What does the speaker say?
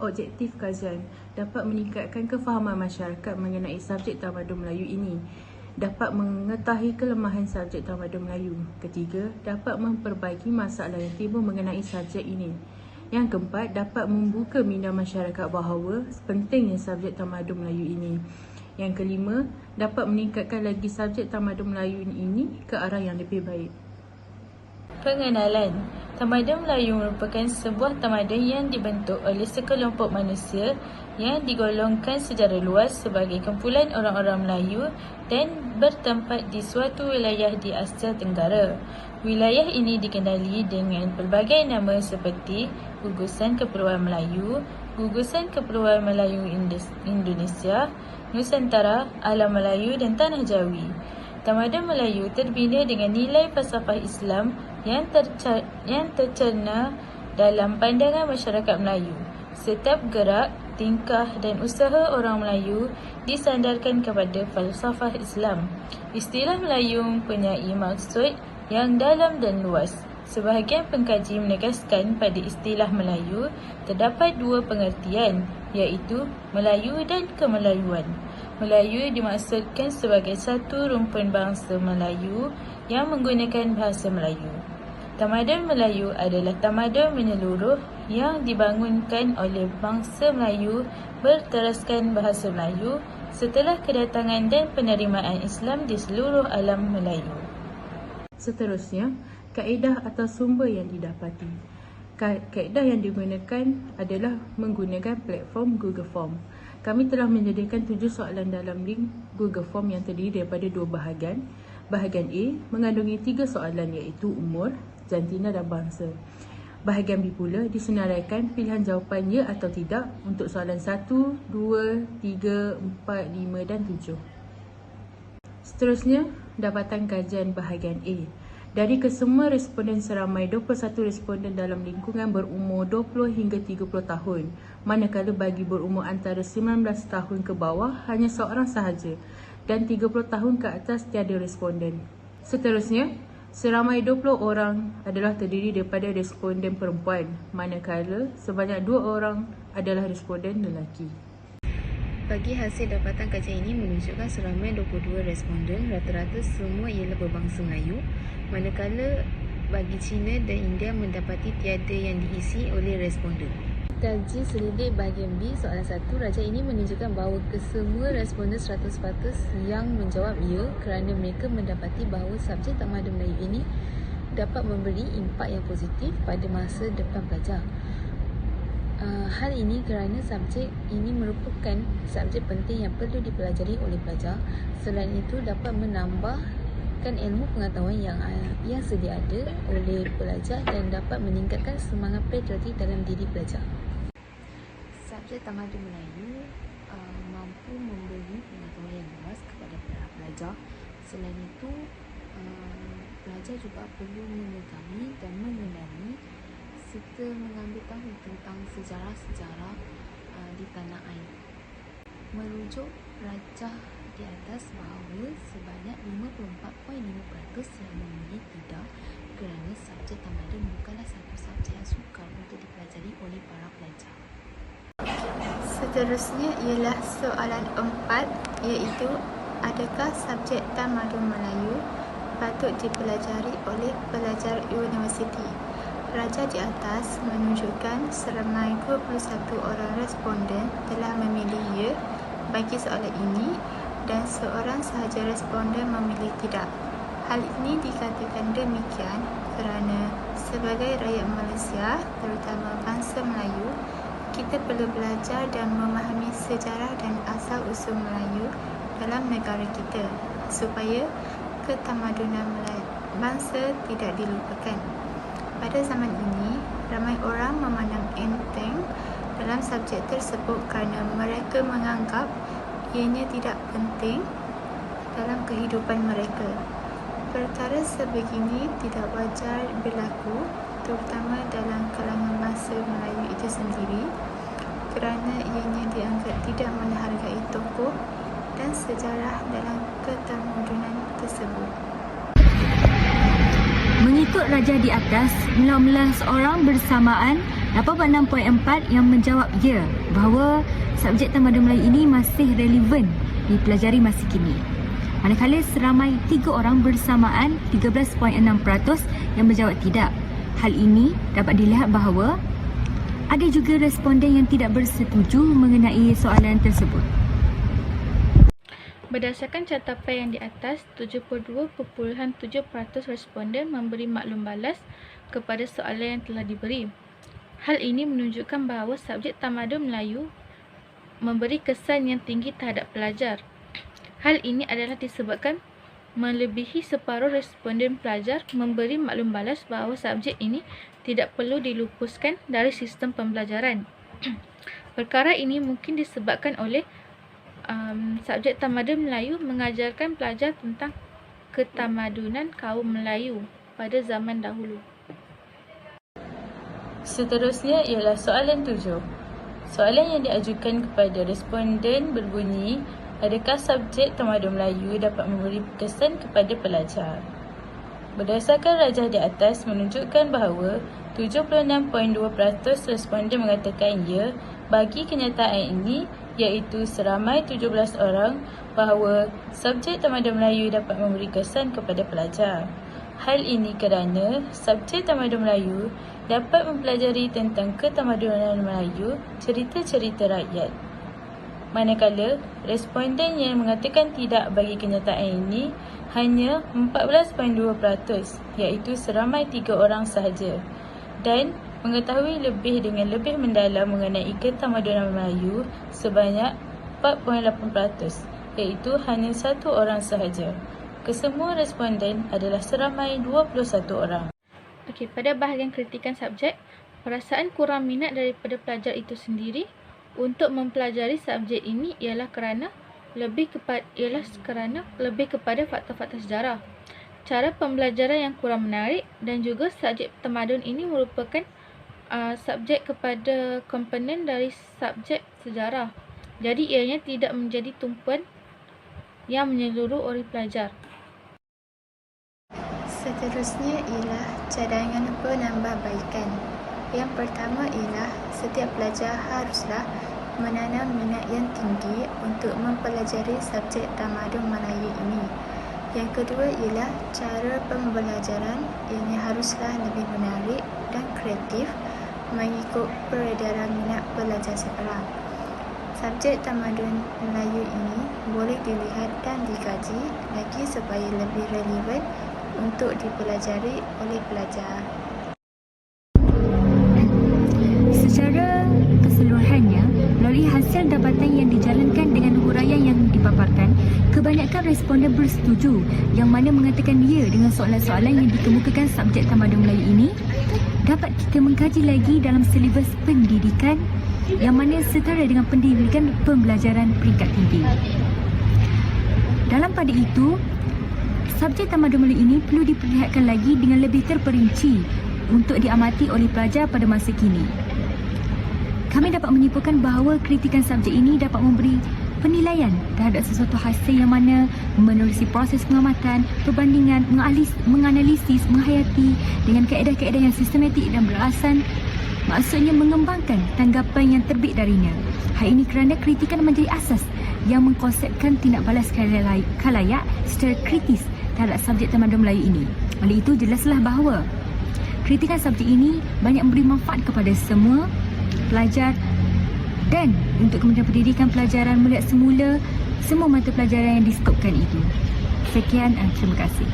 objektif kajian dapat meningkatkan kefahaman masyarakat mengenai subjek tamadun Melayu ini, dapat mengetahui kelemahan subjek tamadun Melayu. Ketiga, dapat memperbaiki masalah yang timbul mengenai subjek ini. Yang keempat, dapat membuka minda masyarakat bahawa pentingnya subjek tamadun Melayu ini. Yang kelima, dapat meningkatkan lagi subjek tamadun Melayu ini ke arah yang lebih baik. Pengenalan. Tamadun Melayu merupakan sebuah tamadun yang dibentuk oleh sekelompok manusia yang digolongkan secara luas sebagai kumpulan orang-orang Melayu dan bertempat di suatu wilayah di Asia Tenggara. Wilayah ini dikenali dengan pelbagai nama seperti Gugusan Kepulauan Melayu, Gugusan Kepulauan Melayu Indonesia, Nusantara, Alam Melayu dan Tanah Jawi. Tamadun Melayu terbina dengan nilai falsafah Islam yang tercerna dalam pandangan masyarakat Melayu. Setiap gerak, tingkah dan usaha orang Melayu disandarkan kepada falsafah Islam. Istilah Melayu mempunyai maksud yang dalam dan luas. Sebahagian pengkaji menegaskan pada istilah Melayu terdapat dua pengertian, iaitu Melayu dan Kemelayuan. Melayu dimaksudkan sebagai satu rumpun bangsa Melayu yang menggunakan bahasa Melayu. Tamadun Melayu adalah tamadun menyeluruh yang dibangunkan oleh bangsa Melayu berteraskan bahasa Melayu setelah kedatangan dan penerimaan Islam di seluruh alam Melayu. Seterusnya, kaedah atau sumber yang didapati. Kaedah yang digunakan adalah menggunakan platform Google Form. Kami telah menyediakan 7 soalan dalam link Google Form yang terdiri daripada 2 bahagian. Bahagian A mengandungi 3 soalan iaitu umur, jantina dan bangsa. Bahagian B pula disenaraikan pilihan jawapan ya atau tidak untuk soalan 1, 2, 3, 4, 5 dan 7. Seterusnya, dapatan kajian bahagian A. Dari kesemua responden seramai 21 responden dalam lingkungan berumur 20 hingga 30 tahun, manakala bagi berumur antara 19 tahun ke bawah hanya seorang sahaja dan 30 tahun ke atas tiada responden. Seterusnya, seramai 20 orang adalah terdiri daripada responden perempuan, manakala sebanyak 2 orang adalah responden lelaki. Bagi hasil dapatan kajian ini menunjukkan seramai 22 responden, rata-rata semua ialah berbangsa Melayu, manakala bagi China dan India mendapati tiada yang diisi oleh responden. Kaji selidik bahagian B soalan 1, raja ini menunjukkan bahawa kesemua responden 100% yang menjawab ya kerana mereka mendapati bahawa subjek tamadun Melayu ini dapat memberi impak yang positif pada masa depan pelajar. Hal ini kerana subjek ini merupakan subjek penting yang perlu dipelajari oleh pelajar. Selain itu dapat menambahkan ilmu pengetahuan yang sedia ada oleh pelajar dan dapat meningkatkan semangat patriotik dalam diri pelajar. Subjek tamadun Melayu mampu memberi pengetahuan yang luas kepada para pelajar. Selain itu, pelajar juga perlu mengetahui dan mengenali serta mengambil tahu tentang sejarah-sejarah di tanah air. Merujuk rajah di atas bahawa sebanyak 54.5% yang memilih tidak kerana subjek tamadun bukanlah satu subjek yang sukar untuk dipelajari oleh para pelajar. Seterusnya ialah soalan 4, iaitu adakah subjek tamadun Melayu patut dipelajari oleh pelajar universiti? Raja di atas menunjukkan seramai 21 orang responden telah memilih ya bagi soalan ini dan seorang sahaja responden memilih tidak. Hal ini dikatakan demikian kerana sebagai rakyat Malaysia, terutama bangsa Melayu, kita perlu belajar dan memahami sejarah dan asal-usul Melayu dalam negara kita supaya ketamadunan bangsa tidak dilupakan. Pada zaman ini, ramai orang memandang enteng dalam subjek tersebut kerana mereka menganggap ianya tidak penting dalam kehidupan mereka. Perkara sebegini tidak wajar berlaku, terutama dalam kalangan bangsa Melayu itu sendiri, kerana ianya dianggap tidak menghargai tokoh dan sejarah dalam ketamadunan tersebut. Mengikut raja di atas, mula-mula seorang bersamaan 86.4 yang menjawab ya, bahawa subjek Tamadun Melayu ini masih relevan dipelajari masa kini. Manakala seramai 3 orang bersamaan 13.6% yang menjawab tidak. Hal ini dapat dilihat bahawa ada juga responden yang tidak bersetuju mengenai soalan tersebut. Berdasarkan catapan yang di atas, 72.7% responden memberi maklum balas kepada soalan yang telah diberi. Hal ini menunjukkan bahawa subjek Tamadun Melayu memberi kesan yang tinggi terhadap pelajar. Hal ini adalah disebabkan melebihi separuh responden pelajar memberi maklum balas bahawa subjek ini tidak perlu dilupuskan dari sistem pembelajaran. Perkara ini mungkin disebabkan oleh subjek Tamadun Melayu mengajarkan pelajar tentang ketamadunan kaum Melayu pada zaman dahulu. Seterusnya ialah soalan 7. Soalan yang diajukan kepada responden berbunyi, adakah subjek Tamadun Melayu dapat memberi kesan kepada pelajar? Berdasarkan rajah di atas menunjukkan bahawa 76.2% responden mengatakan ya bagi kenyataan ini, iaitu seramai 17 orang, bahawa subjek Tamadun Melayu dapat memberi kesan kepada pelajar. Hal ini kerana subjek Tamadun Melayu dapat mempelajari tentang ketamadunan Melayu, cerita-cerita rakyat. Manakala responden yang mengatakan tidak bagi kenyataan ini hanya 14.2%, iaitu seramai 3 orang sahaja, dan mengetahui lebih dengan lebih mendalam mengenai ketamadunan Melayu sebanyak 4.8%, iaitu hanya 1 orang sahaja. Kesemua responden adalah seramai 21 orang. Okey, pada bahagian kritikan subjek, perasaan kurang minat daripada pelajar itu sendiri untuk mempelajari subjek ini ialah kerana lebih kepada fakta-fakta sejarah, cara pembelajaran yang kurang menarik, dan juga subjek tamadun ini merupakan subjek kepada komponen dari subjek sejarah. Jadi ianya tidak menjadi tumpuan yang menyeluruh oleh pelajar. Seterusnya ialah cadangan penambahbaikan. Yang pertama ialah setiap pelajar haruslah menanam minat yang tinggi untuk mempelajari subjek Tamadun Melayu ini. Yang kedua ialah cara pembelajaran, ianya haruslah lebih menarik dan kreatif mengikut peredaran minat pelajar sekarang. Subjek Tamadun Melayu ini boleh dilihat dan dikaji lagi supaya lebih relevan untuk dipelajari oleh pelajar. Secara keseluruhannya, melalui hasil dapatan yang dijalankan dengan huraian yang dipaparkan, kebanyakan responden bersetuju, yang mana mengatakan ya dengan soalan-soalan yang dikemukakan subjek Tamadun Melayu ini dapat kita mengkaji lagi dalam silibus pendidikan yang mana setara dengan pendidikan pembelajaran peringkat tinggi. Dalam pada itu, subjek Tamadun Melayu ini perlu diperlihatkan lagi dengan lebih terperinci untuk diamati oleh pelajar pada masa kini. Kami dapat menyimpulkan bahawa kritikan subjek ini dapat memberi penilaian terhadap sesuatu hasil yang mana menerusi proses pengamatan, perbandingan, menganalisis, menghayati dengan kaedah-kaedah yang sistematik dan beralasan, maksudnya mengembangkan tanggapan yang terbit darinya. Hal ini kerana kritikan menjadi asas yang mengkonsepkan tindak balas khalayak secara kritis terhadap subjek Tamadun Melayu ini. Oleh itu, jelaslah bahawa kritikan subjek ini banyak memberi manfaat kepada semua pelajar dan untuk Kementerian Pendidikan Pelajaran melihat semula semua mata pelajaran yang diskopkan itu. Sekian, terima kasih.